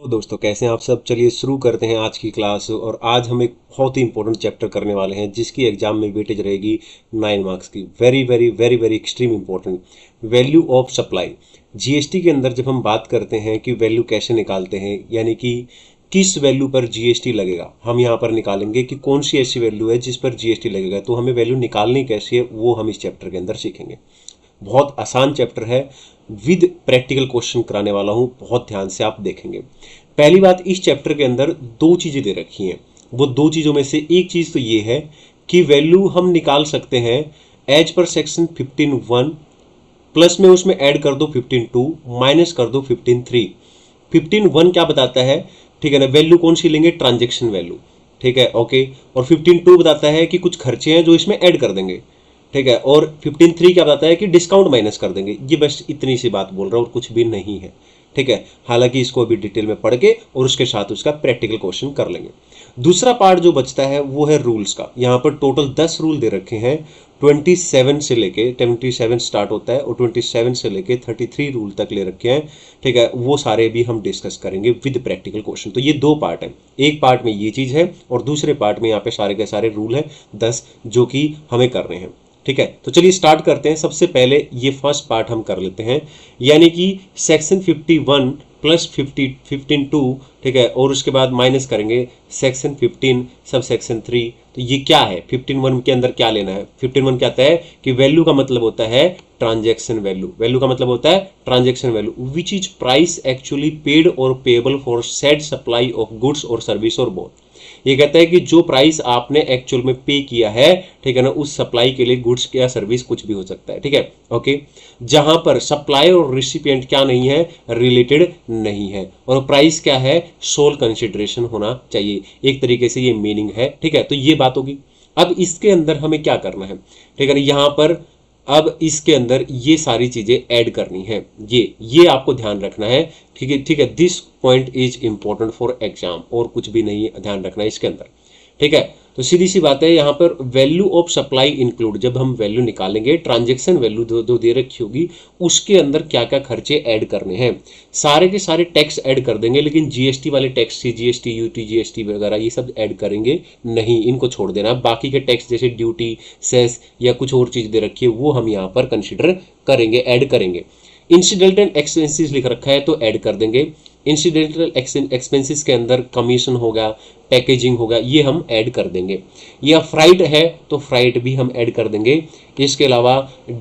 Hello दोस्तों, कैसे हैं आप सब। चलिए शुरू करते हैं आज की क्लास। और आज हम एक बहुत ही इंपॉर्टेंट चैप्टर करने वाले हैं जिसकी एग्जाम में वेटेज रहेगी 9 मार्क्स की। Very very very very extreme important, value of supply. GST के अंदर जब हम बात करते हैं कि वैल्यू कैसे निकालते हैं, यानी कि किस वैल्यू पर जीएसटी लगेगा, हम यहाँ पर निकालेंगे कि कौन सी ऐसी वैल्यू है जिस पर जीएसटी लगेगा। तो हमें वैल्यू निकालनी कैसी है वो हम इस चैप्टर के अंदर सीखेंगे। बहुत आसान चैप्टर है, विद प्रैक्टिकल क्वेश्चन कराने वाला हूं, बहुत ध्यान से आप देखेंगे। पहली बात, इस चैप्टर के अंदर दो चीजें दे रखी हैं। वो दो चीजों में से एक चीज तो ये है कि वैल्यू हम निकाल सकते हैं एज पर सेक्शन 15(1) प्लस में उसमें ऐड कर दो 15(2) माइनस कर दो 15(3). 15(1) क्या बताता है, ठीक है ना, वैल्यू कौन सी लेंगे, ट्रांजेक्शन वैल्यू, ठीक है, ओके। और 15(2) बताता है कि कुछ खर्चे हैं जो इसमें ऐड कर देंगे, ठीक है। और 15(3) क्या बताता है कि डिस्काउंट माइनस कर देंगे। ये बस इतनी सी बात बोल रहा हूं और कुछ भी नहीं है, ठीक है। हालांकि इसको अभी डिटेल में पढ़ के और उसके साथ उसका प्रैक्टिकल क्वेश्चन कर लेंगे। दूसरा पार्ट जो बचता है वो है रूल्स का। यहाँ पर टोटल 10 रूल दे रखे हैं, 27 से लेके 27 स्टार्ट होता है और 27 से लेके 33 रूल तक ले रखे हैं, ठीक है। वो सारे भी हम डिस्कस करेंगे विद प्रैक्टिकल क्वेश्चन। तो ये दो पार्ट है, एक पार्ट में ये चीज है और दूसरे पार्ट में यहाँ पे सारे के सारे रूल हैं 10 जो कि हमें करने हैं, ठीक है। तो चलिए स्टार्ट करते हैं। सबसे पहले ये फर्स्ट पार्ट हम कर लेते हैं, यानी कि सेक्शन 51 प्लस 15(2), ठीक है, और उसके बाद माइनस करेंगे सेक्शन 15 सब सेक्शन 3। तो ये क्या है, 15(1) के अंदर क्या लेना है। 15(1) क्या आता है कि वैल्यू का मतलब होता है ट्रांजेक्शन वैल्यू। वैल्यू का मतलब होता है transaction value which is price actually paid और payable for said supply of goods और सर्विस और बोथ। ये कहता है कि जो प्राइस आपने एक्चुअल में पे किया है, ठीक है ना, उस सप्लाई के लिए गुड्स या सर्विस कुछ भी हो सकता है, ठीक है, ओके। जहां पर सप्लाई और रिसिपिएंट क्या नहीं है, रिलेटेड नहीं है, और प्राइस क्या है, सोल कंसिडरेशन होना चाहिए। एक तरीके से ये मीनिंग है, ठीक है। तो ये बात होगी। अब इसके अंदर हमें क्या करना है, ठीक है ना, यहां पर अब इसके अंदर ये सारी चीजें ऐड करनी है। ये आपको ध्यान रखना है, ठीक है, ठीक है। This point is important for exam, और कुछ भी नहीं ध्यान रखना है इसके अंदर, ठीक है। तो सीधी सी बात है, यहाँ पर वैल्यू ऑफ सप्लाई इंक्लूड, जब हम वैल्यू निकालेंगे ट्रांजेक्शन वैल्यू जो दे रखी होगी उसके अंदर क्या क्या खर्चे ऐड करने हैं, सारे के सारे टैक्स ऐड कर देंगे। लेकिन जीएसटी वाले टैक्स, सीजीएसटी, यूटी जीएसटी वगैरह ये सब ऐड करेंगे नहीं, इनको छोड़ देना। बाकी के टैक्स जैसे ड्यूटी, सेस या कुछ और चीज दे रखी है वो हम यहाँ पर कंसिडर करेंगे, ऐड करेंगे। इंसिडेंटल एक्सपेंसेस लिख रखा है तो ऐड कर देंगे। इंसिडेंटल एक्सपेंसेस के अंदर कमीशन होगा, पैकेजिंग होगा, ये हम ऐड कर देंगे। या फ्राइट है तो फ्राइट भी हम ऐड कर देंगे। इसके अलावा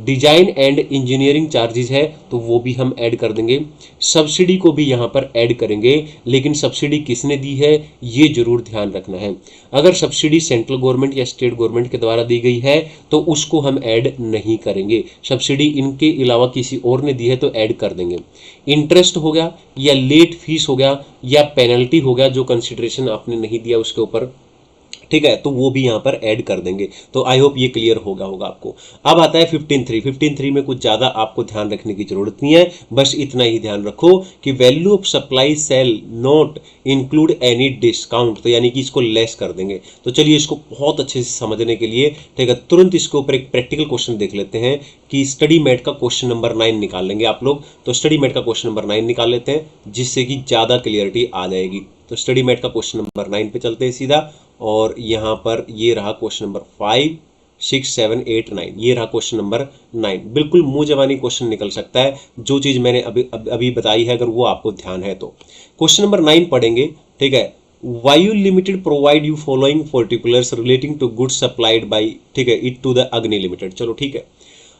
डिजाइन एंड इंजीनियरिंग चार्जेस है तो वो भी हम ऐड कर देंगे। सब्सिडी को भी यहाँ पर ऐड करेंगे, लेकिन सब्सिडी किसने दी है ये जरूर ध्यान रखना है। अगर सब्सिडी सेंट्रल गवर्नमेंट या स्टेट गवर्नमेंट के द्वारा दी गई है तो उसको हम ऐड नहीं करेंगे। सब्सिडी इनके अलावा किसी और ने दी है तो ऐड कर देंगे। इंटरेस्ट हो गया या लेट फीस हो गया या पेनल्टी हो गया, जो कंसिडरेशन आपने नहीं दिया उसके ऊपर, ठीक है, तो वो भी यहाँ पर ऐड कर देंगे। तो आई होप ये क्लियर होगा आपको। अब आता है 15(3). 15(3) में कुछ ज्यादा आपको ध्यान रखने की जरूरत नहीं है, बस इतना ही ध्यान रखो कि value of supply shall not include any discount, तो यानी कि इसको लेस कर देंगे। तो चलिए इसको बहुत अच्छे से समझने के लिए, ठीक है, तुरंत इसके ऊपर एक प्रैक्टिकल क्वेश्चन देख लेते हैं कि स्टडी मेट का क्वेश्चन नंबर 9 निकाल लेंगे आप लोग। तो स्टडी मेट का क्वेश्चन नंबर 9 निकाल लेते हैं जिससे कि ज्यादा क्लियरिटी आ जाएगी। तो स्टडी मेट का क्वेश्चन नंबर 9 पे चलते हैं सीधा, और यहाँ पर ये रहा क्वेश्चन नंबर 5, 6, 7, 8, 9, ये रहा क्वेश्चन नंबर 9। बिल्कुल मुंह जबानी क्वेश्चन निकल सकता है, जो चीज मैंने अभी बताई है अगर वो आपको ध्यान है तो। क्वेश्चन नंबर 9 पढ़ेंगे, ठीक है। Vayu limited provide you following particulars relating to goods supplied by, ठीक है, it to the Agni limited. चलो ठीक है।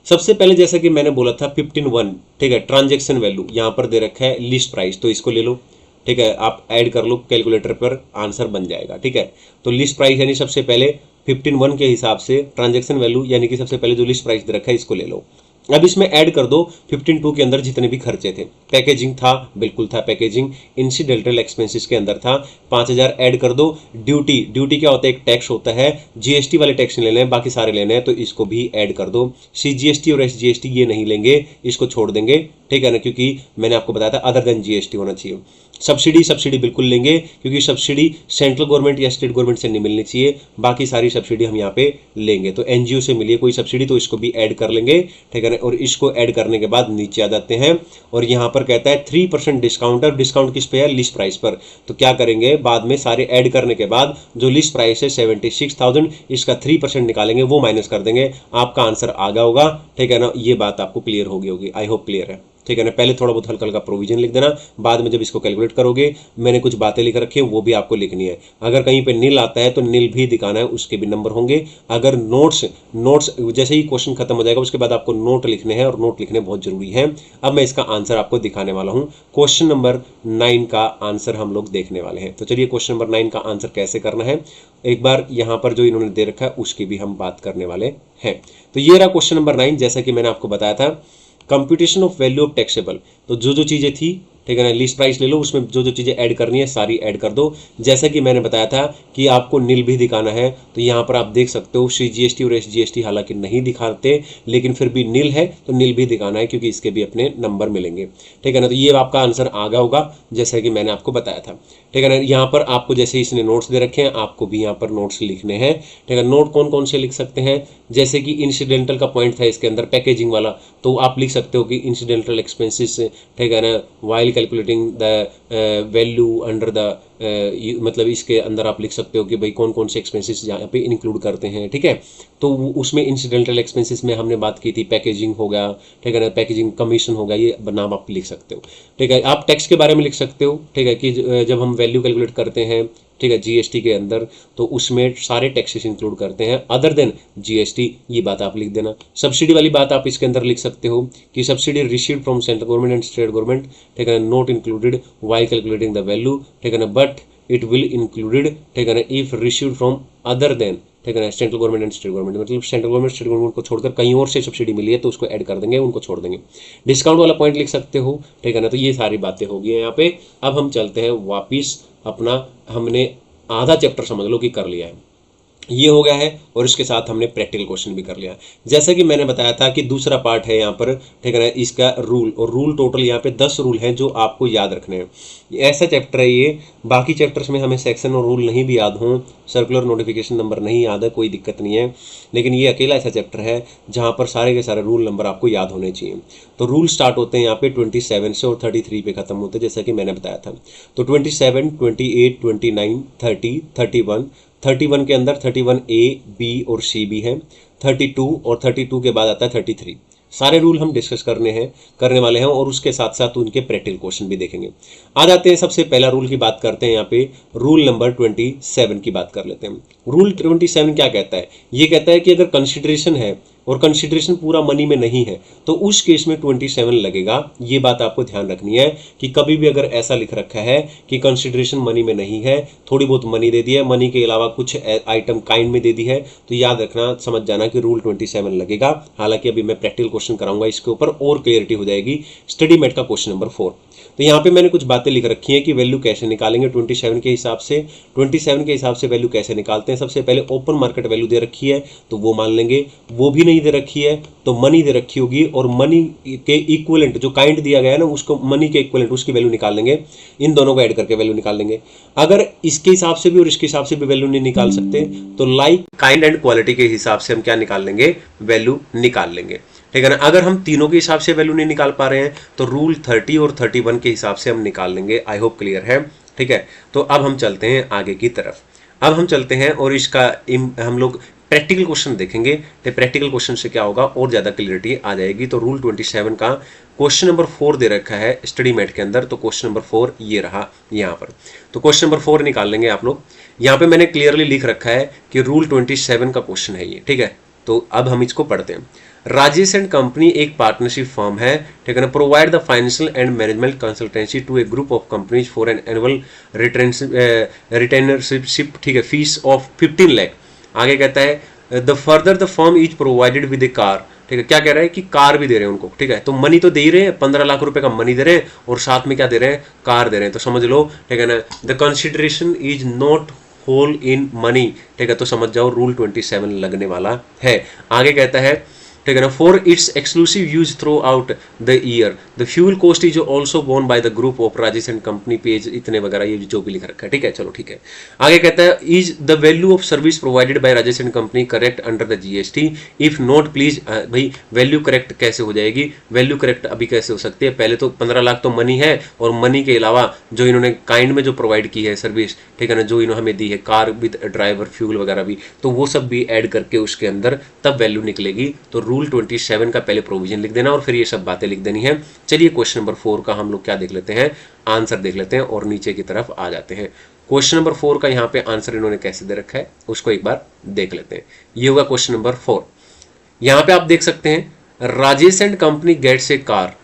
सबसे पहले जैसा कि मैंने बोला था 15(1), ठीक है, ट्रांजेक्शन वैल्यू यहाँ पर दे रखा है लिस्ट प्राइस, तो इसको ले लो, ठीक है, आप ऐड कर लो कैलकुलेटर पर, आंसर बन जाएगा, ठीक है। तो लिस्ट प्राइस यानी सबसे पहले 15(1) के हिसाब से ट्रांजैक्शन वैल्यू यानी कि सबसे पहले जो लिस्ट प्राइस दे रखा है इसको ले लो। अब इसमें ऐड कर दो 15(2) के अंदर जितने भी खर्चे थे। पैकेजिंग था, बिल्कुल था पैकेजिंग। इंसिडेंटल एक्सपेंसेस के अंदर था 5000 ऐड कर दो। ड्यूटी क्या होता है, एक टैक्स होता है, जीएसटी वाले टैक्स नहीं लेने हैं, बाकी सारे लेने हैं, तो इसको भी ऐड कर दो। सीजीएसटी और एसजीएसटी ये नहीं लेंगे, इसको छोड़ देंगे, ठीक है ना, क्योंकि मैंने आपको बताया था अदर देन जीएसटी होना चाहिए। सब्सिडी बिल्कुल लेंगे क्योंकि सब्सिडी सेंट्रल गवर्नमेंट या स्टेट गवर्नमेंट से नहीं मिलनी चाहिए, बाकी सारी सब्सिडी हम यहाँ पे लेंगे। तो एनजीओ से मिली है कोई सब्सिडी तो इसको भी ऐड कर लेंगे, ठीक है ना। और इसको ऐड करने के बाद नीचे आ जाते हैं और यहाँ पर कहता है 3% डिस्काउंट है। डिस्काउंट किस पे है? लिस्ट प्राइस पर। तो क्या करेंगे, बाद में सारे ऐड करने के बाद जो लिस्ट प्राइस है 76,000, इसका 3% निकालेंगे, वो माइनस कर देंगे, आपका आंसर आ गया होगा। ठीक है ना, ये बात आपको क्लियर हो गई होगी, आई होप क्लियर है। ठीक है ना, पहले थोड़ा बहुत हल्का हल्का प्रोविजन लिख देना, बाद में जब इसको कैलकुलेट करोगे मैंने कुछ बातें लिख रखी है वो भी आपको लिखनी है। अगर कहीं पे नील आता है तो नील भी दिखाना है, उसके भी नंबर होंगे। अगर नोट्स जैसे ही क्वेश्चन खत्म हो जाएगा उसके बाद आपको नोट लिखने हैं, और नोट लिखने बहुत जरूरी है। अब मैं इसका आंसर आपको दिखाने वाला हूं। क्वेश्चन नंबर 9 का आंसर हम लोग देखने वाले हैं। तो चलिए क्वेश्चन नंबर 9 का आंसर कैसे करना है एक बार यहाँ पर जो इन्होंने दे रखा है उसकी भी हम बात करने वाले हैं। तो ये रहा क्वेश्चन नंबर 9। जैसा कि मैंने आपको बताया था, computation of value of taxable, तो जो चीजें थी, ठीक है ना, लिस्ट प्राइस ले लो, उसमें जो चीजें ऐड करनी है सारी ऐड कर दो। जैसा कि मैंने बताया था कि आपको नील भी दिखाना है, तो यहाँ पर आप देख सकते हो CGST और SGST हालांकि नहीं दिखाते, लेकिन फिर भी नील है तो नील भी दिखाना है क्योंकि इसके भी अपने नंबर मिलेंगे। ठीक है ना, तो ये आपका आंसर आ गया होगा जैसा कि मैंने आपको बताया था। ठीक है ना, यहाँ पर आपको जैसे इसने नोट्स दे रखे हैं, आपको भी यहाँ पर नोट्स लिखने हैं। ठीक है, नोट कौन कौन से लिख सकते हैं? जैसे कि इंसिडेंटल का पॉइंट था इसके अंदर, पैकेजिंग वाला, तो आप लिख सकते हो कि इंसिडेंटल एक्सपेंसेस, ठीक है ना, while calculating the value under the, मतलब इसके अंदर आप लिख सकते हो कि भाई कौन कौन से एक्सपेंसेस यहाँ पे इंक्लूड करते हैं। ठीक है, तो उसमें इंसिडेंटल एक्सपेंसेस में हमने बात की थी, पैकेजिंग हो गया, ठीक है ना, पैकेजिंग कमीशन हो गया, ये नाम आप लिख सकते हो। ठीक है, आप टैक्स के बारे में लिख सकते हो। ठीक है, कि जब हम वैल्यू कैलकुलेट करते हैं, ठीक है, GST के अंदर, तो उसमें सारे टैक्सेस इंक्लूड करते हैं अदर देन GST, ये बात आप लिख देना। सब्सिडी वाली बात आप इसके अंदर लिख सकते हो कि subsidy received from central government and state government, ठीक है ना, not included while calculating the value, ठीक है ना, बट इट विल इंक्लूडेड, ठीक है ना, if received from other than, ठीक है ना, central government and state government, मतलब सेंट्रल गवर्नमेंट स्टेट गवर्नमेंट को छोड़कर कहीं और से सब्सिडी मिली है तो उसको ऐड कर देंगे, उनको छोड़ देंगे। डिस्काउंट वाला पॉइंट लिख सकते हो। ठीक है ना, तो ये सारी बातें होगी यहाँ पे। अब हम चलते हैं वापिस अपना, हमने आधा चैप्टर समझ लो कि कर लिया है, ये हो गया है, और इसके साथ हमने प्रैक्टिकल क्वेश्चन भी कर लिया। जैसे कि मैंने बताया था कि दूसरा पार्ट है यहाँ पर, ठीक है ना, इसका रूल, और रूल टोटल यहाँ पे 10 रूल हैं जो आपको याद रखने हैं। ऐसा चैप्टर है ये, बाकी चैप्टर्स में हमें सेक्शन और रूल नहीं भी याद हों, सर्कुलर नोटिफिकेशन नंबर नहीं याद है, कोई दिक्कत नहीं है, लेकिन ये अकेला ऐसा चैप्टर है जहाँ पर सारे के सारे रूल नंबर आपको याद होने चाहिए। तो रूल स्टार्ट होते हैं यहाँ पे 27 से और 33 पे खत्म होते हैं, जैसा कि मैंने बताया था। तो 27, 28, 29, 30, 31 के अंदर 31A, B और C भी है, 32 और 32 के बाद आता है 33। सारे रूल हम डिस्कस करने वाले हैं, और उसके साथ साथ उनके प्रैक्टिकल क्वेश्चन भी देखेंगे। आ जाते हैं, सबसे पहला रूल की बात करते हैं यहाँ पे, रूल नंबर 27 की बात कर लेते हैं। रूल 27 क्या कहता है? ये कहता है कि अगर कंसिडरेशन है और कंसिडरेशन पूरा मनी में नहीं है तो उस केस में 27 लगेगा। ये बात आपको ध्यान रखनी है कि कभी भी अगर ऐसा लिख रखा है कि कंसिडरेशन मनी में नहीं है, थोड़ी बहुत मनी दे दी है, मनी के अलावा कुछ आइटम काइंड में दे दी है, तो याद रखना, समझ जाना कि रूल 27 लगेगा। हालांकि अभी मैं प्रैक्टिकल क्वेश्चन कराऊंगा इसके ऊपर और क्लियरिटी हो जाएगी। स्टडी मेट का क्वेश्चन नंबर 4। तो यहाँ पे मैंने कुछ बातें लिख रखी हैं कि वैल्यू कैसे निकालेंगे 27 के हिसाब से। 27 के हिसाब से वैल्यू कैसे निकालते हैं? सबसे पहले ओपन मार्केट वैल्यू दे रखी है तो वो मान लेंगे, वो भी नहीं दे रखी है तो मनी दे रखी होगी, और मनी के इक्विवेलेंट जो काइंड दिया गया है ना, उसको मनी के इक्विवेलेंट उसकी वैल्यू निकाल लेंगे। इन दोनों को ऐड करके वैल्यू निकाल लेंगे। अगर इसके हिसाब से भी और इसके हिसाब से भी वैल्यू नहीं निकाल सकते तो लाइक, काइंड एंड क्वालिटी के हिसाब से हम क्या निकाल लेंगे? वैल्यू निकाल लेंगे। ठीक है ना। अगर हम तीनों के हिसाब से वैल्यू नहीं निकाल पा रहे हैं तो रूल 30 और 31 के हिसाब से हम निकाल लेंगे। आई होप क्लियर है। ठीक है, तो अब हम चलते हैं आगे की तरफ। अब हम चलते हैं और इसका हम लोग प्रैक्टिकल क्वेश्चन देखेंगे। तो प्रैक्टिकल क्वेश्चन से क्या होगा, और ज़्यादा क्लियरिटी आ जाएगी। तो रूल 27 का क्वेश्चन नंबर 4 दे रखा है स्टडी मेट के अंदर। तो क्वेश्चन नंबर 4 ये रहा यहाँ पर। तो क्वेश्चन नंबर 4 निकाल लेंगे आप लोग। यहाँ पे मैंने क्लियरली लिख रखा है कि रूल 27 का क्वेश्चन है ये। ठीक है, तो अब हम इसको पढ़ते हैं। राजेश एंड कंपनी एक पार्टनरशिप फर्म है, ठीक है ना। Provide the financial and management consultancy to a group of companies for an annual retainership, ठीक है, फीस ऑफ 15 लाख। आगे कहता है the further the firm is provided with a car. ठीक है, क्या कह रहा है कि कार भी दे रहे हैं उनको। ठीक है, तो मनी तो दे ही रहे हैं, 15 लाख रुपए का मनी दे रहे हैं और साथ में क्या दे रहे हैं, कार दे रहे हैं। तो समझ लो, ठीक है ना, the consideration is not whole in money. ठीक है, तो समझ जाओ रूल 27 लगने वाला है। आगे कहता है, ठीक है ना, for its exclusive use throughout the year the fuel cost is also borne by the group of Rajesh and company, page इतने वगैरह ये जो भी लिख रखा है, ठीक है, चलो ठीक है। आगे कहता है is the value of service provided by Rajesh and company correct under the GST, if not please. भाई वैल्यू करेक्ट कैसे हो जाएगी, वैल्यू करेक्ट अभी कैसे हो सकती है, पहले तो 15 लाख तो मनी है, और मनी के अलावा जो इन्होंने काइंड में जो प्रोवाइड की है सर्विस, ठीक है ना, जो इन्होंने हमें दी है कार विद ड्राइवर फ्यूल वगैरह भी, तो वो सब भी ऐड करके उसके अंदर तब वैल्यू निकलेगी। तो रूल 27 का पहले प्रोविजन लिख देना और फिर ये सब बातें लिख देनी है। चलिए क्वेश्चन नंबर 4 का हम लोग क्या देख लेते हैं, आंसर देख लेते हैं और नीचे की तरफ आ जाते हैं। क्वेश्चन नंबर 4 का यहाँ पे आंसर इन्होंने कैसे दे रखा है उसको एक बार देख लेते हैं। ये होगा क्वेश्चन नंबर 4। यहाँ पे आप देख सकते हैं Rajesh and company gets a car,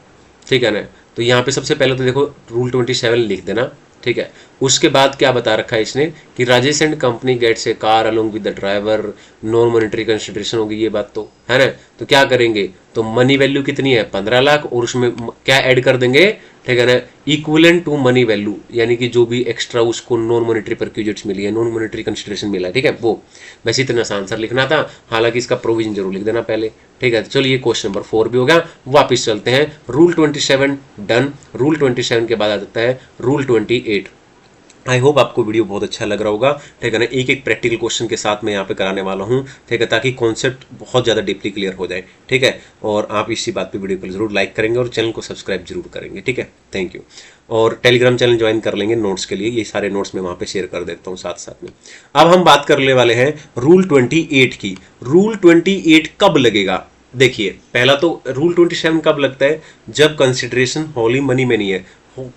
ठीक है ना। तो यहाँ पे सबसे पहले तो देखो रूल 27 लिख देना, ठीक है। उसके बाद क्या बता रखा है इसने कि Rajesh and company gets a car along with the driver, non monetary consideration होगी, ये बात तो है ना। तो क्या करेंगे, तो मनी वैल्यू कितनी है 15 लाख, और उसमें क्या ऐड कर देंगे, ठीक है ना, इक्विवेलेंट टू मनी वैल्यू, यानी कि जो भी एक्स्ट्रा उसको नॉन मॉनेटरी परक्यूजेट्स मिली है, नॉन मॉनेटरी कंसिडरेशन मिला है, ठीक है वो। वैसे इतना सा आंसर लिखना था, हालांकि इसका प्रोविजन जरूर लिख देना पहले, ठीक है। चलिए क्वेश्चन नंबर 4 भी हो गया। वापिस चलते हैं, रूल 27 डन। रूल 27 के बाद आ जाता है रूल 28। आई होप आपको वीडियो बहुत अच्छा लग रहा होगा, ठीक है ना। एक एक प्रैक्टिकल क्वेश्चन के साथ मैं यहाँ पे कराने वाला हूँ, ठीक है, ताकि कॉन्सेप्ट बहुत ज़्यादा डीपली क्लियर हो जाए, ठीक है। और आप इसी बात पे वीडियो को जरूर लाइक करेंगे और चैनल को सब्सक्राइब जरूर करेंगे, ठीक है। Thank you. और टेलीग्राम चैनल ज्वाइन कर लेंगे नोट्स के लिए, ये सारे नोट्स मैं वहाँ पे शेयर कर देता हूँ साथ साथ में। अब हम बात करने वाले हैं रूल 28 की। रूल 28 कब लगेगा, देखिए पहला तो रूल 27 कब लगता है, जब कंसिडरेशन होली मनी में नहीं है,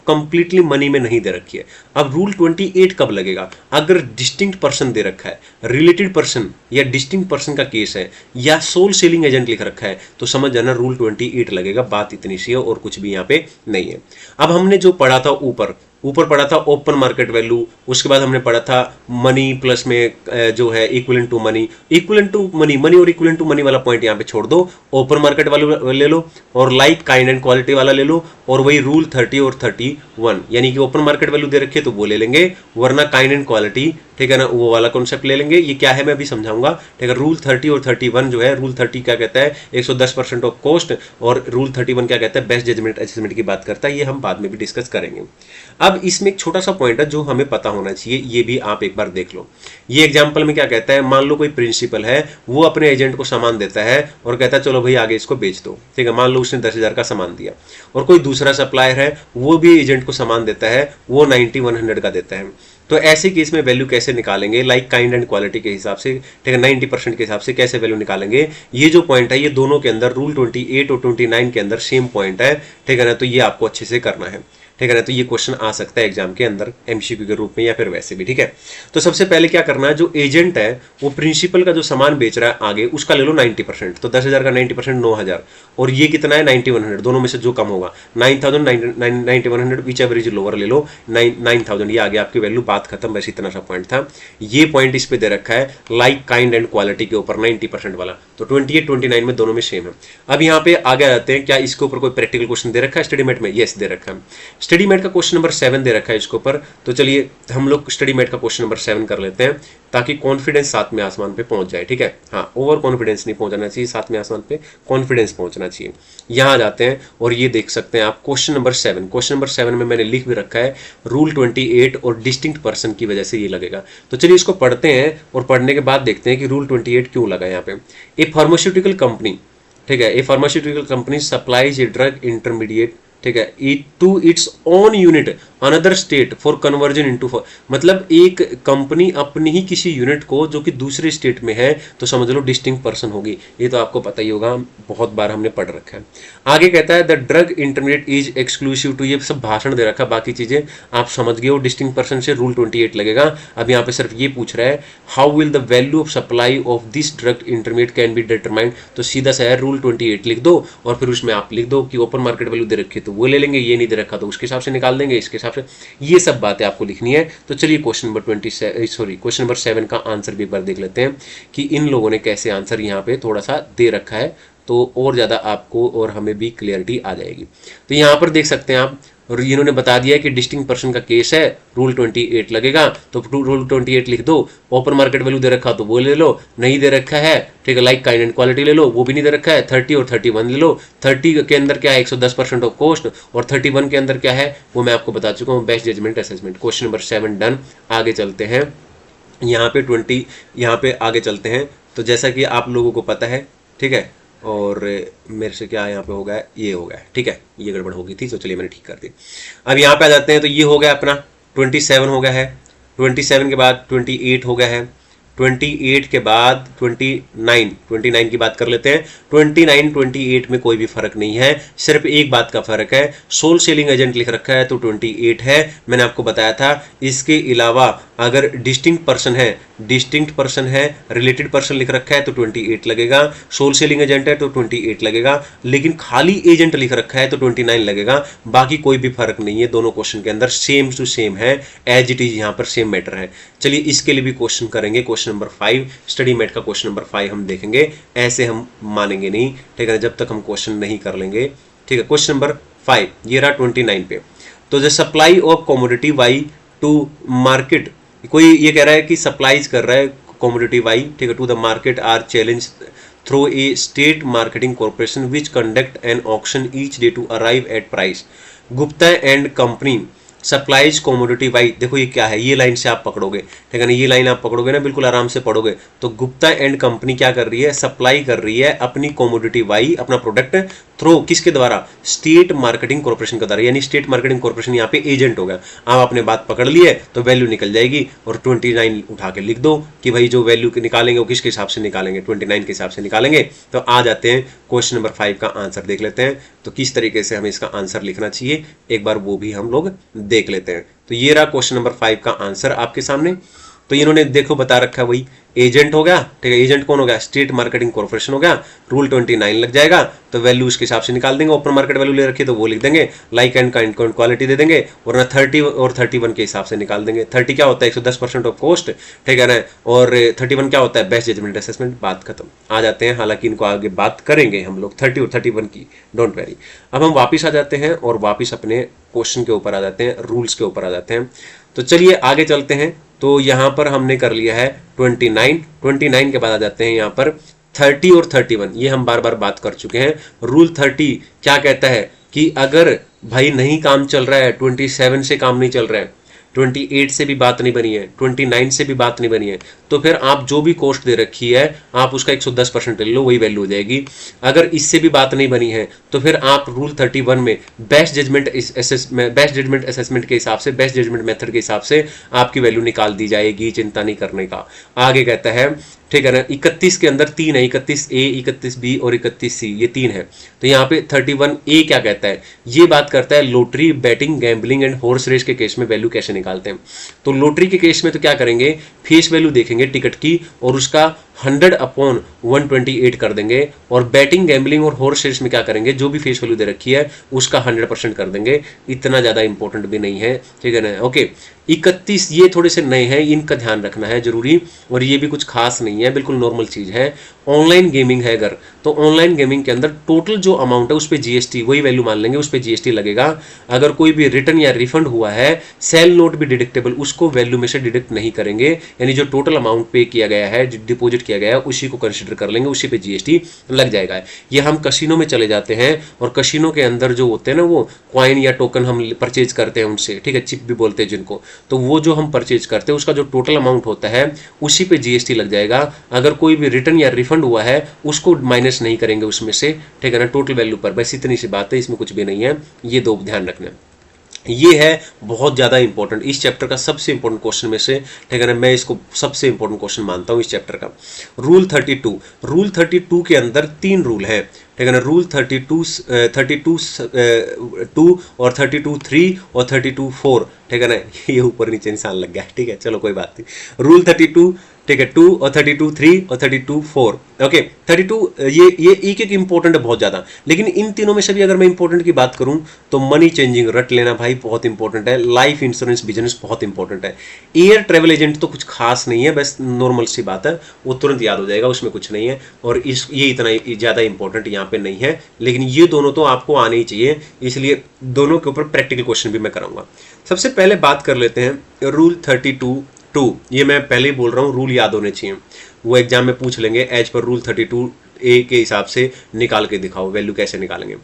कंप्लीटली मनी में नहीं दे रखी है। अब रूल 28 कब लगेगा, अगर डिस्टिंक्ट पर्सन दे रखा है, रिलेटेड पर्सन या डिस्टिंक्ट पर्सन का केस है, या सोल सेलिंग एजेंट लिख रखा है, तो समझ जाना रूल 28 लगेगा। बात इतनी सी है और कुछ भी यहाँ पे नहीं है। अब हमने जो पढ़ा था ऊपर पढ़ा था ओपन मार्केट वैल्यू, उसके बाद हमने पढ़ा था मनी प्लस में जो है equivalent to money, equivalent to money, money और इक्विवेलेंट टू मनी वाला पॉइंट यहाँ पे छोड़ दो, ओपन मार्केट वाला ले लो और लाइक काइंड एंड क्वालिटी वाला ले लो, और वही रूल 30 और 31, यानी कि ओपन मार्केट वैल्यू दे रखी है तो वो ले लेंगे, वरना काइंड एंड क्वालिटी, ठीक है ना, वो वाला कॉन्सेप्ट ले लेंगे। ये क्या है मैं अभी समझाऊंगा, ठीक है। रूल 30 और 31 जो है, रूल 30 क्या कहता है 110% ऑफ कॉस्ट, और रूल 31 क्या कहता है बेस्ट जजमेंट असेसमेंट की बात करता है। ये हम बाद में भी डिस्कस करेंगे। अब इसमें एक छोटा सा पॉइंट है जो हमें पता होना चाहिए, ये भी आप एक बार देख लो। ये एग्जांपल में क्या कहता है, मान लो कोई प्रिंसिपल है, वो अपने एजेंट को सामान देता है और कहता है चलो भाई आगे इसको बेच दो, ठीक है। मान लो उसने 10,000 का सामान दिया, और कोई दूसरा सप्लायर है वो भी एजेंट को सामान देता है, वो 90-100 का देता है। तो ऐसे केस में वैल्यू कैसे निकालेंगे, लाइक काइंड एंड क्वालिटी के हिसाब से, ठीक है, 90% के हिसाब से कैसे वैल्यू निकालेंगे। ये जो पॉइंट है ये दोनों के अंदर रूल 28 और 29 के अंदर सेम पॉइंट है, ठीक है ना। तो ये आपको अच्छे से करना है, ठीक है ना। तो ये क्वेश्चन आ सकता है एग्जाम के अंदर एमसीक्यू के रूप में या फिर वैसे भी, ठीक है। तो सबसे पहले क्या करना है, जो एजेंट है वो प्रिंसिपल का जो सामान बेच रहा है आगे उसका ले लो 90%, तो 10,000 का 90% 9,000, और ये कितना है 90-100, दोनों में से जो कम होगा 9,000 90-100 विच एवरेज लोअर ले लो 9,000, ये आगे आपकी वैल्यू, बात खत्म। वैसे इतना सा पॉइंट था। ये पॉइंट इस पे दे रखा है लाइक काइंड एंड क्वालिटी के ऊपर 90% वाला, तो 28-29 में दोनों में सेम है। अब यहाँ पे आगे आ जाते हैं, क्या इसके ऊपर कोई प्रैक्टिकल क्वेश्चन दे रखा है स्टडी मेट में, यस दे रखा है। स्टडी मेट का क्वेश्चन नंबर 7 दे रखा है इसके ऊपर, तो चलिए हम लोग स्टडी मेट का क्वेश्चन नंबर 7 कर लेते हैं, ताकि कॉन्फिडेंस साथ में आसमान पे पहुंच जाए, ठीक है। हाँ, ओवर कॉन्फिडेंस नहीं पहुंचना चाहिए, साथ में आसमान पे कॉन्फिडेंस पहुंचना चाहिए। यहाँ आ जाते हैं और ये देख सकते हैं आप क्वेश्चन नंबर 7। क्वेश्चन नंबर 7 में मैंने लिख भी रखा है रूल 28 और डिस्टिंक्ट पर्सन की वजह से ये लगेगा। तो चलिए इसको पढ़ते हैं और पढ़ने के बाद देखते हैं कि रूल 28 क्यों लगा यहाँ पे। ए फार्मास्यूटिकल कंपनी, ठीक है, a pharmaceutical company supplies a drug intermediate, ठीक है, to its own unit another state for conversion into, मतलब एक कंपनी अपनी ही किसी यूनिट को जो कि दूसरे स्टेट में है, तो समझ लो डिस्टिंक्ट पर्सन होगी। ये तो आपको पता ही होगा, बहुत बार हमने पढ़ रखा है। आगे कहता है the drug intermediate is exclusive to, ये सब भाषण दे रखा है, बाकी चीजें आप समझ गए हो। डिस्टिंक्ट पर्सन से रूल 28 लगेगा। अब यहाँ पे सिर्फ ये पूछ रहा है how will the value of supply of this drug intermediate can be determined, तो सीधा सा है रूल 28 लिख दो और फिर उसमें आप लिख दो कि ओपन मार्केट वैल्यू दे रखी है तो वो ले लेंगे, ये नहीं दे रखा तो उसके हिसाब से निकाल देंगे, इसके हिसाब से। ये सब बातें आपको लिखनी है। तो चलिए क्वेश्चन नंबर 7 का आंसर भी एक बार देख लेते हैं कि इन लोगों ने कैसे आंसर यहाँ पे थोड़ा सा दे रखा है, तो और ज्यादा आपको और हमें भी क्लियरिटी आ जाएगी। तो यहाँ पर देख सकते हैं आप और इन्होंने बता दिया कि डिस्टिंक्ट पर्सन का केस है, रूल 28 लगेगा, तो रूल 28 लिख दो। ओपन मार्केट वैल्यू दे रखा तो वो ले लो, नहीं दे रखा है ठीक है, लाइक काइंड एंड क्वालिटी ले लो, वो भी नहीं दे रखा है। 30 और 31 ले लो। 30 के अंदर क्या है 110% ऑफ कॉस्ट, और 31 के अंदर क्या है वो मैं आपको बता चुका हूँ, best judgement assessment. Question number 7 done. आगे चलते हैं, यहाँ पे 20, यहाँ पे आगे चलते हैं। तो जैसा कि आप लोगों को पता है ठीक है, और मेरे से क्या यहाँ पे हो गया, ये हो गया ठीक है, ये गड़बड़ हो गई थी तो चलिए मैंने ठीक कर दी। अब यहाँ पे आ जाते हैं, तो ये हो गया अपना 27 हो गया है, 27 के बाद 28 हो गया है, 28 के बाद 29 की बात कर लेते हैं। 29 28 में कोई भी फर्क नहीं है, सिर्फ एक बात का फर्क है, सोल सेलिंग एजेंट लिख रखा है तो 28 है, मैंने आपको बताया था। इसके अलावा अगर डिस्टिंक्ट पर्सन है, रिलेटेड पर्सन लिख रखा है तो 28 लगेगा, सोल सेलिंग एजेंट है तो 28 लगेगा, लेकिन खाली एजेंट लिख रखा है तो 29 लगेगा। बाकी कोई भी फर्क नहीं है, दोनों क्वेश्चन के अंदर सेम टू सेम है, एज इट इज यहाँ पर सेम मैटर है। चलिए इसके लिए भी क्वेश्चन करेंगे, क्वेश्चन नंबर 5 स्टडी मेट का क्वेश्चन नंबर 5 हम देखेंगे, ऐसे हम मानेंगे नहीं ठीक है, जब तक हम क्वेश्चन नहीं कर लेंगे ठीक है। क्वेश्चन नंबर 5 ये रहा 29 पे। तो the supply of commodity Y to market, कोई ये कह रहा है कि सप्लाईज कर रहा है कमोडिटी वाई ठीक है to the market are challenge through a state marketing corporation which conduct an auction each day to arrive at price. Gupta and company supplies commodity Y, देखो ये क्या है, ये लाइन से आप पकड़ोगे ठीक है ना, ये लाइन आप पकड़ोगे ना, बिल्कुल आराम से पढ़ोगे। तो गुप्ता एंड कंपनी क्या कर रही है, सप्लाई कर रही है अपनी कमोडिटी वाई, अपना प्रोडक्ट थ्रू किसके द्वारा, स्टेट मार्केटिंग कॉर्पोरेशन के द्वारा, यानी स्टेट मार्केटिंग कॉर्पोरेशन यहाँ पे एजेंट होगा। आप आपने बात पकड़ ली है तो वैल्यू निकल जाएगी, और 29 उठा के लिख दो कि भाई जो वैल्यू निकालेंगे वो किसके हिसाब से निकालेंगे, 29 के हिसाब से निकालेंगे। तो आ जाते हैं क्वेश्चन नंबर 5 का आंसर देख लेते हैं, तो किस तरीके से हमें इसका आंसर लिखना चाहिए एक बार वो भी हम लोग देख लेते हैं। तो ये रहा क्वेश्चन नंबर 5 का आंसर आपके सामने। तो इन्होंने देखो बता रखा है वही एजेंट हो गया ठीक है, एजेंट कौन हो गया, स्टेट मार्केटिंग कॉर्पोरेशन हो गया, रूल 29 लग जाएगा, तो वैल्यू उसके हिसाब से निकाल देंगे। ओपन मार्केट वैल्यू ले रखी है तो वो लिख देंगे, लाइक एंड काइंड क्वालिटी दे देंगे, वरना 30 और 31 के हिसाब से निकाल देंगे। 30 क्या होता है 110% ऑफ कॉस्ट ठीक है ना, और 31 क्या होता है बेस्ट जजमेंट असेसमेंट, बात खत्म। आ जाते हैं, हालांकि इनको आगे बात करेंगे हम लोग 30 और 31 की, डोंट वेरी। अब हम वापिस आ जाते हैं और वापिस अपने क्वेश्चन के ऊपर आ जाते हैं, रूल्स के ऊपर आ जाते हैं। तो चलिए आगे चलते हैं। तो यहां पर हमने कर लिया है 29 के बाद आ जाते हैं यहाँ पर 30 और 31, ये हम बार बार बात कर चुके हैं। रूल 30 क्या कहता है कि अगर भाई नहीं काम चल रहा है, 27 से काम नहीं चल रहा है, 28 से भी बात नहीं बनी है, 29 से भी बात नहीं बनी है, तो फिर आप जो भी कॉस्ट दे रखी है आप उसका 110% ले लो, वही वैल्यू हो जाएगी। अगर इससे भी बात नहीं बनी है तो फिर आप रूल 31 में बेस्ट जजमेंट असेसमेंट के हिसाब से, बेस्ट जजमेंट मेथड के हिसाब से आपकी वैल्यू निकाल दी जाएगी, चिंता नहीं करने का। आगे कहता है ठीक है ना, 31 के अंदर 3 है, 31A 31B और 31C, ये 3 है। तो यहाँ पे 31A क्या कहता है, ये बात करता है lottery, betting, gambling and horse race के केस में वैल्यू कैसे निकालते हैं। तो लॉटरी के केस में तो क्या करेंगे, फेस वैल्यू देखेंगे टिकट की और उसका 100/128 कर देंगे, और बैटिंग, गैम्बलिंग और हॉर्स रेस में क्या करेंगे, जो भी फेस वैल्यू दे रखी है उसका 100% कर देंगे। इतना ज़्यादा इंपॉर्टेंट भी नहीं है ठीक है ना। ओके 31 ये थोड़े से नए हैं, इनका ध्यान रखना है जरूरी, और ये भी कुछ खास नहीं है, बिल्कुल नॉर्मल चीज़ है। ऑनलाइन गेमिंग है अगर, तो ऑनलाइन गेमिंग के अंदर टोटल जो अमाउंट है उस पर जीएसटी, वही वैल्यू मान लेंगे, उस पर जीएसटी लगेगा। अगर कोई भी रिटर्न या रिफंड हुआ है, सेल नोट भी डिडक्टेबल, उसको वैल्यू में से डिडक्ट नहीं करेंगे, यानी जो टोटल अमाउंट पे किया गया है, जो डिपॉजिट किया गया है उसी को कंसिडर कर लेंगे, उसी पे जीएसटी लग जाएगा। ये हम कसिनो में चले जाते हैं, और कसिनो के अंदर जो होते हैं ना वो कॉइन या टोकन हम परचेज करते हैं उनसे ठीक है, चिप भी बोलते हैं जिनको, तो वो जो हम परचेज करते हैं उसका जो टोटल अमाउंट होता है उसी पे जीएसटी लग जाएगा। अगर कोई भी रिटर्न या रिफंड हुआ है उसको माइनस नहीं करेंगे उसमें से ठीक है ना, टोटल वैल्यू पर। बस इतनी सी बात है, इसमें कुछ भी नहीं है, ये दो ध्यान रखना। ये है बहुत ज़्यादा इंपॉर्टेंट, इस चैप्टर का सबसे इंपॉर्टेंट क्वेश्चन में से ठीक है ना, मैं इसको सबसे इंपॉर्टेंट क्वेश्चन मानता हूँ इस चैप्टर का। रूल 32 के अंदर 3 रूल है ठीक है ना, रूल 32 और 32(3) और 32(4 ठीक है ना, ये ऊपर नीचे निशान लग गया ठीक है, चलो कोई बात नहीं। रूल 32 ठीक है 2 और 32(3) और 32(4 ओके। 32 ये एक एक इंपॉर्टेंट है बहुत ज़्यादा, लेकिन इन तीनों में से भी अगर मैं इंपॉर्टेंट की बात करूं तो मनी चेंजिंग रट लेना भाई बहुत इंपॉर्टेंट है, लाइफ इंश्योरेंस बिजनेस बहुत इंपॉर्टेंट है, एयर ट्रेवल एजेंट तो कुछ खास नहीं है, बस नॉर्मल सी बात है, वो तुरंत याद हो जाएगा, उसमें कुछ नहीं है। और ये इतना ज़्यादा इंपॉर्टेंट यहाँ पे नहीं है, लेकिन ये दोनों तो आपको आने ही चाहिए, इसलिए दोनों के ऊपर प्रैक्टिकल क्वेश्चन भी मैं कराऊंगा। सबसे पहले बात कर लेते हैं रूल 32(2). ये मैं पहले ही बोल रहा हूँ, रूल याद होने चाहिए, वो एग्जाम में पूछ लेंगे एज पर रूल 32(a) के हिसाब से निकाल के दिखाओ वैल्यू कैसे निकालेंगे।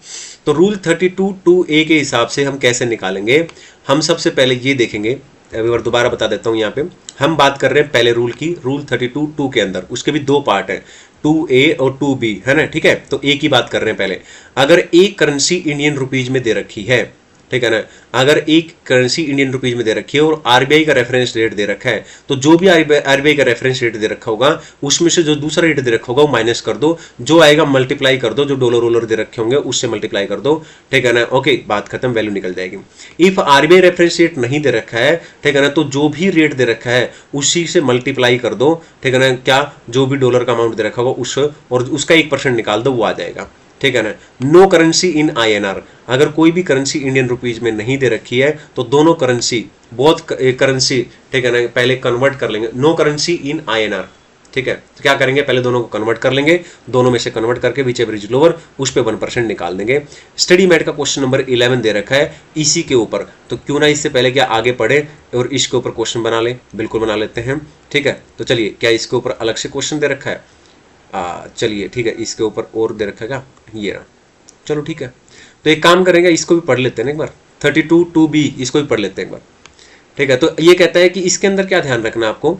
तो रूल 32(2)a के हिसाब से हम कैसे निकालेंगे, हम सबसे पहले ये देखेंगे, अभी बार दोबारा बता देता हूँ। यहाँ पे हम बात कर रहे हैं पहले रूल की, रूल 32(2) के अंदर उसके भी दो पार्ट है, 2A और 2B, है ना, ठीक है। तो A की बात कर रहे हैं पहले। अगर एक करेंसी इंडियन रुपीज में दे रखी है, ठीक है ना, अगर एक करेंसी इंडियन रुपीज में दे रखी है और आरबीआई का रेफरेंस रेट दे रखा है, तो जो भी आरबीआई का रेफरेंस रेट दे रखा होगा उसमें से जो दूसरा रेट दे रखा होगा वो माइनस कर दो, जो आएगा मल्टीप्लाई कर दो, जो डॉलर वॉलर दे रखे होंगे उससे मल्टीप्लाई कर दो, ठीक है ना। ओके, बात खत्म, वैल्यू निकल जाएगी। इफ आरबीआई रेफरेंस रेट नहीं दे रखा है, ठीक है ना, तो जो भी रेट दे रखा है उसी से मल्टीप्लाई कर दो, ठीक है ना, क्या जो भी डॉलर का अमाउंट दे रखा होगा उस और उसका 1% निकाल दो, वो आ जाएगा, ठीक है ना। नो करेंसी इन INR, अगर कोई भी करेंसी इंडियन रुपीज में नहीं दे रखी है तो दोनों करेंसी, बोथ करेंसी, ठीक है ना, पहले कन्वर्ट कर लेंगे। नो करेंसी इन INR, ठीक है, तो क्या करेंगे, पहले दोनों को कन्वर्ट कर लेंगे, दोनों में से कन्वर्ट करके विच एवर इज लोअर उस पे 1% निकाल देंगे। स्टडी मैट का क्वेश्चन नंबर 11 दे रखा है इसी के ऊपर, तो क्यों ना इससे पहले क्या आगे पढ़े और इसके ऊपर क्वेश्चन बना ले, बिल्कुल बना लेते हैं, ठीक है। तो चलिए, क्या इसके ऊपर अलग से क्वेश्चन दे रखा है, चलिए ठीक है, इसके ऊपर और दे रखा है, ये रहा, चलो ठीक है। तो एक काम करेंगे, इसको भी पढ़ लेते हैं एक बार, 32(2)B इसको भी पढ़ लेते हैं एक बार, ठीक है। तो ये कहता है कि इसके अंदर क्या ध्यान रखना आपको,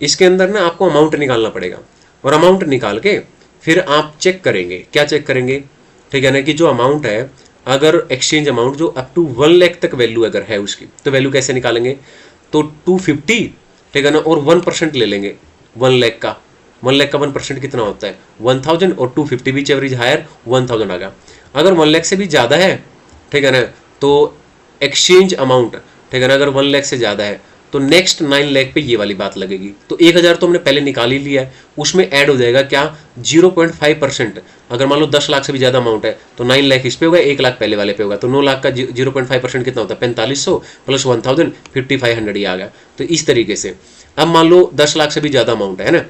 इसके अंदर ना आपको अमाउंट निकालना पड़ेगा, और अमाउंट निकाल के फिर आप चेक करेंगे, क्या चेक करेंगे, ठीक है ना, कि जो अमाउंट है, अगर एक्सचेंज अमाउंट जो अप टू 1 लाख तक वैल्यू अगर है उसकी, तो वैल्यू कैसे निकालेंगे, तो 250, ठीक है ना, और 1% ले लेंगे 1 लाख का। 1 लाख का 1% कितना होता है, 1000, और 250 बीच एवरेज हायर 1000 आ गया। अगर 1 लाख से भी ज़्यादा है, ठीक है ना, तो एक्सचेंज अमाउंट, ठीक है ना, अगर 1 लाख से ज़्यादा है तो नेक्स्ट 9 लाख पे ये वाली बात लगेगी। तो 1000 तो हमने पहले निकाल ही लिया है, उसमें ऐड हो जाएगा क्या, 0.5%। अगर मान लो 10 लाख से भी ज़्यादा अमाउंट है तो 9 लाख इस पे होगा, 1 लाख पहले वाले पे होगा, तो 9 लाख का 0.5% कितना होता है, 4500 प्लस 1000, 5500 ये आ गया। तो इस तरीके से अब मान लो 10 लाख से भी ज़्यादा अमाउंट है ना,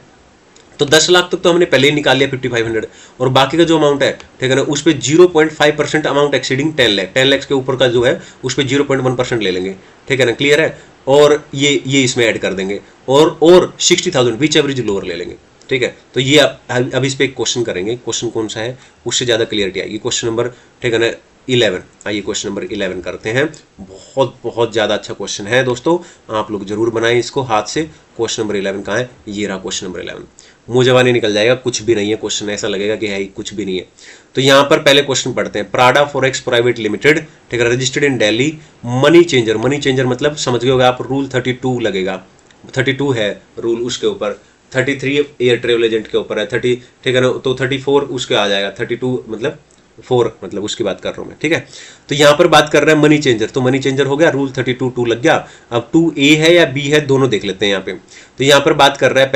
तो 10 लाख तक तो हमने पहले ही निकाल लिया 5500, और बाकी का जो अमाउंट है, ठीक है ना, उस पर 0.5% अमाउंट एक्सीडिंग 10 लाख, 10 लाख के ऊपर का जो है उस पर 0.1% ले लेंगे, ठीक है ना, क्लियर है। और ये इसमें ऐड कर देंगे, और 60,000 बीच एवरेज लोअर ले लेंगे, ठीक है। तो ये अब इस पर एक क्वेश्चन करेंगे, क्वेश्चन कौन सा है उससे ज़्यादा क्लियरिटी आएगी, क्वेश्चन नंबर, ठीक है ना, 11। आइए क्वेश्चन नंबर 11 करते हैं, बहुत बहुत ज़्यादा अच्छा क्वेश्चन है दोस्तों, आप लोग जरूर बनाएं इसको हाथ से। क्वेश्चन नंबर 11 कहाँ है, ये रहा क्वेश्चन नंबर 11, मुंह जवानी निकल जाएगा, कुछ भी नहीं है क्वेश्चन, ऐसा लगेगा कि है ही कुछ भी नहीं है। तो यहाँ पर पहले क्वेश्चन पढ़ते हैं, प्राडा फॉरेक्स प्राइवेट लिमिटेड, ठीक है, registered in Delhi, money changer, money changer मतलब समझ गए होगा आप, रूल 32 लगेगा, 32 है रूल, उसके ऊपर 33 एयर ट्रेवल एजेंट के ऊपर है, 30, ठीक है ना, तो 34 उसके आ जाएगा, 32 मतलब 4, मतलब उसकी बात कर रहा हूं मैं, ठीक है। तो यहां पर बात कर रहा है मनी चेंजर, तो मनी चेंजर हो गया, रूल 32(2) लग गया। अब 2A है या B है, दोनों देख लेते हैं यहाँ पे। तो यहां पर बात कर रहा है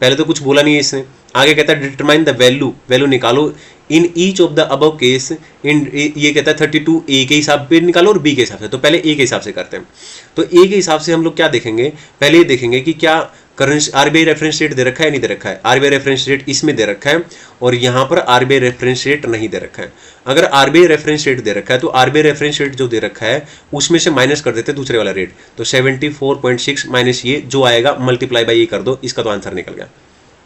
पहले तो कुछ बोला नहीं है इसने, आगे कहता है डिटरमाइन द वैल्यू निकालो in each of the above case, इन ये कहता है 32A के हिसाब पे निकालो और B के हिसाब से। तो पहले A के हिसाब से करते हैं। तो A के हिसाब से हम लोग क्या देखेंगे, पहले ये देखेंगे कि क्या करेंसी आरबीआई रेफरेंस रेट दे रखा है नहीं दे रखा है। आरबीआई रेफरेंस रेट इसमें दे रखा है और यहाँ पर आरबीआई रेफरेंस रेट नहीं दे रखा है। अगर आरबीआई रेफरेंस रेट दे रखा है तो आरबीआई रेफरेंस रेट जो दे रखा है उसमें से माइनस कर देते दूसरे वाला रेट, तो 74.6 माइनस ये जो आएगा मल्टीप्लाई बाई ये कर दो, इसका तो आंसर निकल गया,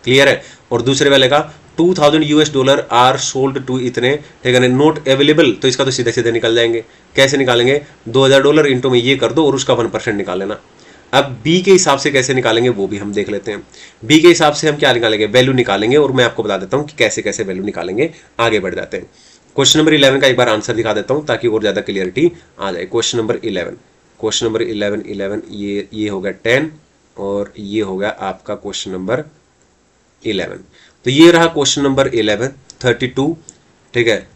क्लियर है। और दूसरे वाले का $2000 आर सोल्ड टू इतने, ठीक है, नोट अवेलेबल, तो इसका तो सीधे सीधे निकल जाएंगे। कैसे निकालेंगे, $2000 इंटू में ये कर दो और उसका 1% निकाल लेना। अब बी के हिसाब से कैसे निकालेंगे वो भी हम देख लेते हैं। बी के हिसाब से हम क्या निकालेंगे, वैल्यू निकालेंगे, और मैं आपको बता देता हूं कि कैसे कैसे वैल्यू निकालेंगे। आगे बढ़ जाते हैं। क्वेश्चन नंबर 11 का एक बार आंसर दिखा देता हूं ताकि और ज्यादा क्लियरिटी आ जाए। क्वेश्चन नंबर 11 ये हो गया 10 और ये हो गया आपका क्वेश्चन नंबर 11। तो ये रहा क्वेश्चन नंबर 11 32, ठीक है,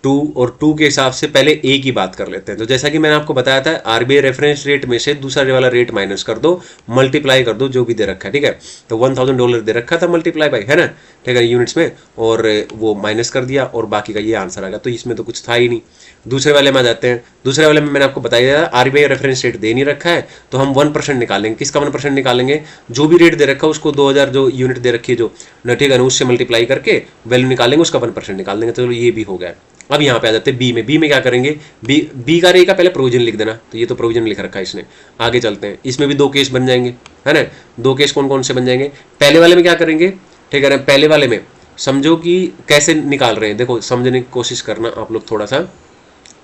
2 और 2 के हिसाब से पहले ए की बात कर लेते हैं। तो जैसा कि मैंने आपको बताया था, आरबीआई रेफरेंस रेट में से दूसरा वाला रेट माइनस कर दो, मल्टीप्लाई कर दो जो भी दे रखा है, ठीक है। तो $1000 दे रखा था मल्टीप्लाई बाई, है ना, ठीक है, यूनिट्स में, और वो माइनस कर दिया और बाकी का ये आंसर आ गया। तो इसमें तो कुछ था ही नहीं। दूसरे वाले में आ जाते हैं। दूसरे वाले में मैंने आपको बताया आरबीआई रेफरेंस रेट दे नहीं रखा है, तो हम 1% निकालेंगे। किसका 1% निकालेंगे? जो भी रेट दे रखा है उसको 2000 जो यूनिट दे रखी है जो, ठीक है ना, उससे मल्टीप्लाई करके वैल्यू निकालेंगे, उसका 1% निकाल देंगे। तो ये भी हो गया। अब यहाँ पे आ जाते हैं बी में। बी में क्या करेंगे? बी का रे का पहले प्रोविजन लिख देना, तो ये तो प्रोविजन लिख रखा है इसने। आगे चलते हैं, इसमें भी 2 केस बन जाएंगे, है ना। 2 केस कौन कौन से बन जाएंगे? पहले वाले में क्या करेंगे, ठीक है ना, पहले वाले में समझो कि कैसे निकाल रहे हैं। देखो समझने की कोशिश करना आप लोग थोड़ा सा,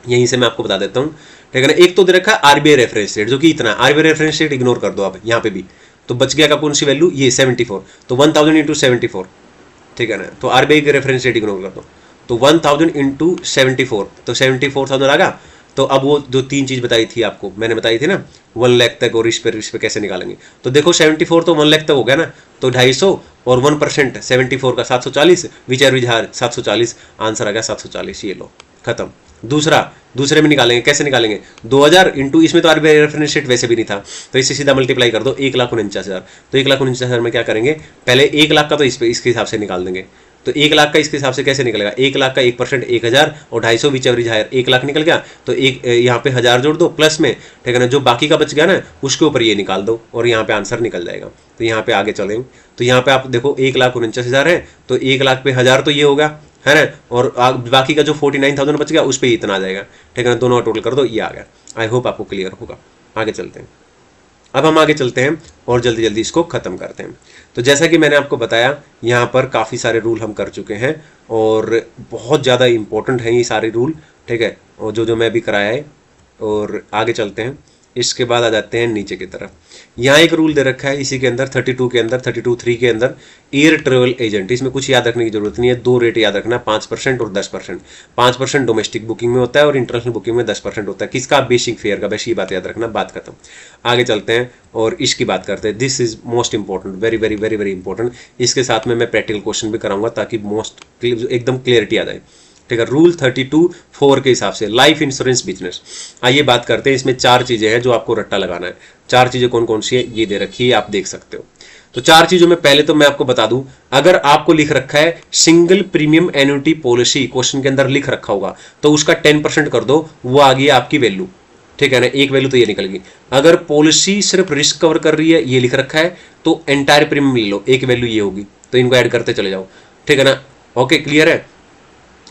यहीं से मैं आपको बता देता हूँ, ठीक है ना। एक तो दे रखा है आरबीआई रेफरेंस रेट, जो कि इतना, आरबीआई रेफरेंस रेट इग्नोर कर दो आप यहाँ पे भी, तो बच गया का कौन सी वैल्यू? ये 74। तो 1000 इंटू 74, ठीक है ना। तो आरबीआई के रेफरेंस रेट इग्नोर कर दो, तो 1000 इंटू 74, तो 74,000 आ गया। तो अब वो जो 3 चीज बताई थी आपको, मैंने बताई थी ना, 1 लाख तक, और इस पे कैसे निकालेंगे। तो देखो 74 तो 1 लाख तक हो गया ना, तो 250 और 1% 74 का 740, विचार विचार 740, आंसर आ गया 740। ये लो, खत्म। दूसरे में निकालेंगे, कैसे निकालेंगे? 2000 इंटू, इसमें तो आरबीआई रेफरेंस रेट वैसे भी नहीं था, तो इससे सीधा मल्टीप्लाई कर दो, 1,49,000। तो 1,49,000 में क्या करेंगे? पहले 1 लाख का तो इसके हिसाब से निकाल देंगे। तो 1 लाख का इसके हिसाब से कैसे निकलेगा? 1 लाख का 1% 1000 और 250 विच एवरेज हायर, 1 लाख निकल गया। तो एक यहाँ पे 1000 जोड़ दो प्लस में, ठीक है ना, जो बाकी का बच गया ना उसके ऊपर ये निकाल दो और यहाँ पे आंसर निकल जाएगा। तो यहाँ पे आगे चलेंगे, तो यहाँ पे आप देखो 1,49,000 है, तो 1 लाख पे 1000 तो ये होगा, है ना, और बाकी का जो 49,000 बच गया उस पर इतना आ जाएगा, ठीक है ना। दोनों का टोटल कर दो, ये आ गया। आई होप आपको क्लियर होगा। आगे चलते हैं। अब हम आगे चलते हैं और जल्दी जल्दी इसको खत्म करते हैं। तो जैसा कि मैंने आपको बताया, यहाँ पर काफ़ी सारे रूल हम कर चुके हैं और बहुत ज़्यादा इंपॉर्टेंट हैं ये सारे रूल, ठीक है, और जो मैं अभी कराया है। और आगे चलते हैं, इसके बाद आ जाते हैं नीचे की तरफ। यहाँ एक रूल दे रखा है इसी के अंदर 32 के अंदर, 32(3) के अंदर, एयर ट्रेवल एजेंट। इसमें कुछ याद रखने की जरूरत नहीं है, 2 रेट याद रखना, 5% और 10%। 5% डोमेस्टिक बुकिंग में होता है और इंटरनेशनल बुकिंग में 10% होता है। किसका? बेसिक फेयर का। बस ये बात याद रखना, बात खत्म। आगे चलते हैं और इसकी बात करते हैं। This is most important, very very very very important. इसके साथ में मैं प्रैक्टिकल क्वेश्चन भी कराऊंगा ताकि एकदम क्लियरिटी आ जाए, ठीक है। रूल 32(4) के हिसाब से लाइफ इंश्योरेंस बिजनेस। आइए बात करते हैं। इसमें 4 चीजें हैं जो आपको रट्टा लगाना है। 4 चीजें कौन कौन सी है ये दे रखी है, आप देख सकते हो। तो 4 चीजों में पहले तो मैं आपको बता दूं, अगर आपको लिख रखा है single premium annuity policy, question के अंदर लिख रखा होगा, तो उसका 10% कर दो, वो आ गई आपकी वैल्यू, ठीक है ना। एक वैल्यू तो ये निकल गई। अगर पॉलिसी सिर्फ रिस्क कवर कर रही है, ये लिख रखा है, तो एंटायर प्रीमियम ले लो, एक वैल्यू ये होगी। तो इनको ऐड करते चले जाओ, ठीक है ना। ओके, क्लियर है।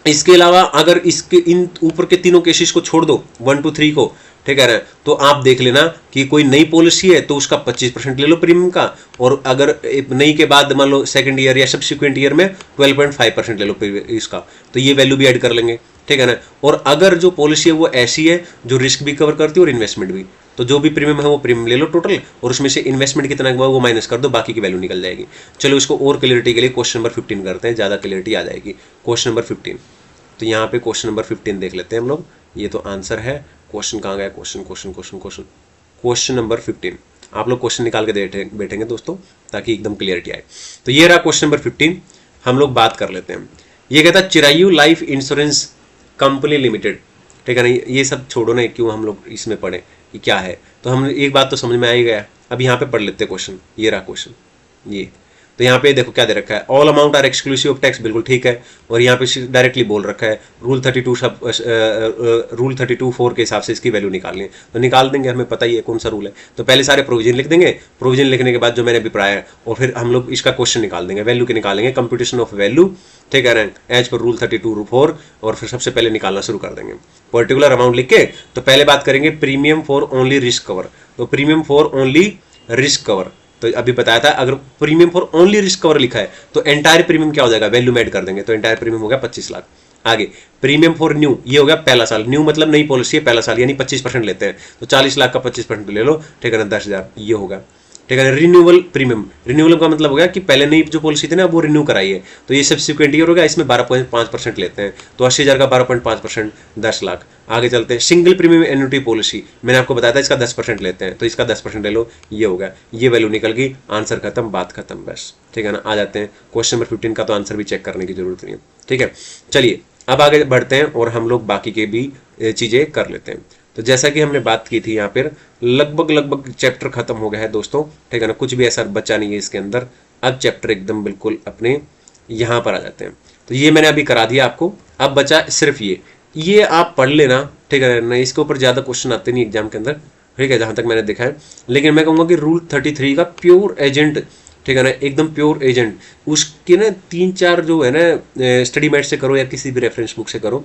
इसके अलावा अगर इसके इन ऊपर के तीनों केसेस को छोड़ दो, 1 2 3 को, ठीक है ना, तो आप देख लेना कि कोई नई पॉलिसी है तो उसका 25% ले लो प्रीमियम का, और अगर नई के बाद मान लो सेकंड ईयर या सब्सिक्वेंट ईयर में 12.5% ले लो इसका, तो ये वैल्यू भी ऐड कर लेंगे, ठीक है ना। और अगर जो पॉलिसी है वो ऐसी है जो रिस्क भी कवर करती है और इन्वेस्टमेंट भी, तो जो भी प्रीमियम है वो प्रीमियम ले लो टोटल, और उसमें से इन्वेस्टमेंट कितना हुआ वो माइनस कर दो, बाकी की वैल्यू निकल जाएगी। चलो इसको और क्लियरिटी के लिए क्वेश्चन नंबर 15 करते हैं, ज़्यादा क्लियरिटी आ जाएगी। क्वेश्चन नंबर 15, तो यहाँ पे क्वेश्चन नंबर 15 देख लेते हैं हम लोग। ये तो आंसर है। क्वेश्चन कहाँ गया? Question number 15। आप लोग क्वेश्चन निकाल के बैठेंगे दोस्तों, ताकि एकदम क्लियरिटी आए। तो ये रहा क्वेश्चन नंबर 15। हम लोग बात कर लेते हैं। ये कहता है Chirayu life insurance company limited, ठीक है ना। ये सब छोड़ो ना, क्यों हम लोग इसमें पढ़े कि क्या है, तो हम एक बात तो समझ में आ ही गया। अब यहाँ पे पढ़ लेते हैं क्वेश्चन। ये रहा क्वेश्चन, ये तो यहाँ पे देखो क्या दे रखा है, all amount are exclusive of tax, बिल्कुल ठीक है। और यहाँ पे डायरेक्टली बोल रखा है रूल 32(4) के हिसाब से इसकी वैल्यू निकालनी है, तो निकाल देंगे, हमें पता ही है कौन सा रूल है। तो पहले सारे प्रोविजन लिख देंगे, प्रोविजन लिखने के बाद जो मैंने अभी पढ़ाया है, और फिर हम लोग इसका क्वेश्चन निकाल देंगे, वैल्यू के निकालेंगे, कंप्यूटेशन ऑफ वैल्यू, ठीक है, एज पर रूल 32(4), और फिर सबसे पहले निकालना शुरू कर देंगे पर्टिकुलर अमाउंट लिख के। तो पहले बात करेंगे premium for only risk cover. तो premium for only risk cover, तो अभी बताया था, अगर premium for only risk cover लिखा है तो एंटायर प्रीमियम क्या हो जाएगा, वैल्यू में ऐड कर देंगे, तो एंटायर प्रीमियम हो गया 25 लाख। आगे प्रीमियम फॉर न्यू, ये हो गया पहला साल, न्यू मतलब नई पॉलिसी है, पहला साल, यानी 25% लेते हैं, तो 40 लाख का 25% ले लो, ठीक है ना, 10,000 ये होगा, ठीक है। रिन्यूअल प्रीमियम, रिन्यूअल का मतलब हो गया कि पहले नई जो पॉलिसी थी ना वो रिन्यू कराई है, तो ये सब्सिक्वेंट ईयर हो गया, इसमें 12.5% लेते हैं, तो 80,000 का 12.5% 10 लाख। आगे चलते हैं, सिंगल प्रीमियम एन्युटी पॉलिसी, मैंने आपको बताया था इसका 10% लेते हैं, तो इसका 10% ले लो, ये होगा, ये वैल्यू निकल गई, आंसर खत्म, बात खत्म, बस, ठीक है ना। आ जाते हैं क्वेश्चन नंबर 15 का, तो आंसर भी चेक करने की जरूरत नहीं है, ठीक है। चलिए अब आगे बढ़ते हैं और हम लोग बाकी के भी चीज़ें कर लेते हैं। तो जैसा कि हमने बात की थी यहाँ पर लगभग लगभग चैप्टर खत्म हो गया है दोस्तों, ठीक है ना, कुछ भी ऐसा बचा नहीं है इसके अंदर। अब चैप्टर एकदम बिल्कुल अपने यहाँ पर आ जाते हैं। तो ये मैंने अभी करा दिया आपको, अब बचा सिर्फ ये आप पढ़ लेना, ठीक है ना, इसके ऊपर ज़्यादा क्वेश्चन आते नहीं एग्जाम के अंदर, ठीक है, जहाँ तक मैंने देखा है। लेकिन मैं कहूँगा कि रूल 33 का प्योर एजेंट, ठीक है ना, एकदम प्योर एजेंट, उसके ना 3-4 जो है ना स्टडी मैट से करो या किसी भी रेफरेंस बुक से करो,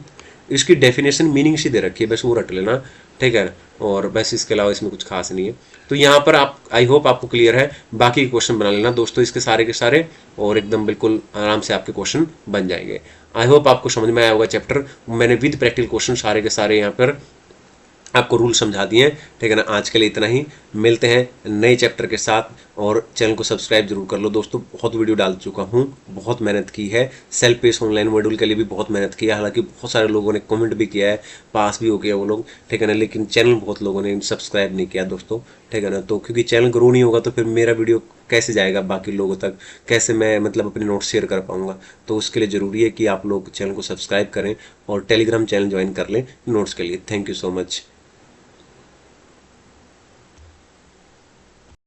इसकी डेफिनेशन मीनिंग सी दे रखी है, बस वो रट लेना, ठीक है। और बस इसके अलावा इसमें कुछ खास नहीं है। तो यहाँ पर आप, आई होप आपको क्लियर है, बाकी क्वेश्चन बना लेना दोस्तों इसके सारे के सारे, और एकदम बिल्कुल आराम से आपके क्वेश्चन बन जाएंगे। आई होप आपको समझ में आया होगा चैप्टर, मैंने विद प्रैक्टिकल क्वेश्चन सारे के सारे यहाँ पर आपको रूल समझा दिए हैं, ठीक है ना। आज के लिए इतना ही, मिलते हैं नए चैप्टर के साथ, और चैनल को सब्सक्राइब जरूर कर लो दोस्तों। बहुत वीडियो डाल चुका हूँ, बहुत मेहनत की है, सेल्फ पेस ऑनलाइन मॉड्यूल के लिए भी बहुत मेहनत की है, हालांकि बहुत सारे लोगों ने कमेंट भी किया है, पास भी हो गया वो लोग, ठीक है ना, लेकिन चैनल बहुत लोगों ने सब्सक्राइब नहीं किया दोस्तों, ठीक है ना। तो क्योंकि चैनल ग्रो नहीं होगा तो फिर मेरा वीडियो कैसे जाएगा बाकी लोगों तक, कैसे मैं मतलब अपने नोट्स शेयर कर पाऊंगा। तो उसके लिए ज़रूरी है कि आप लोग चैनल को सब्सक्राइब करें और टेलीग्राम चैनल ज्वाइन कर लें नोट्स के लिए। Thank you so much.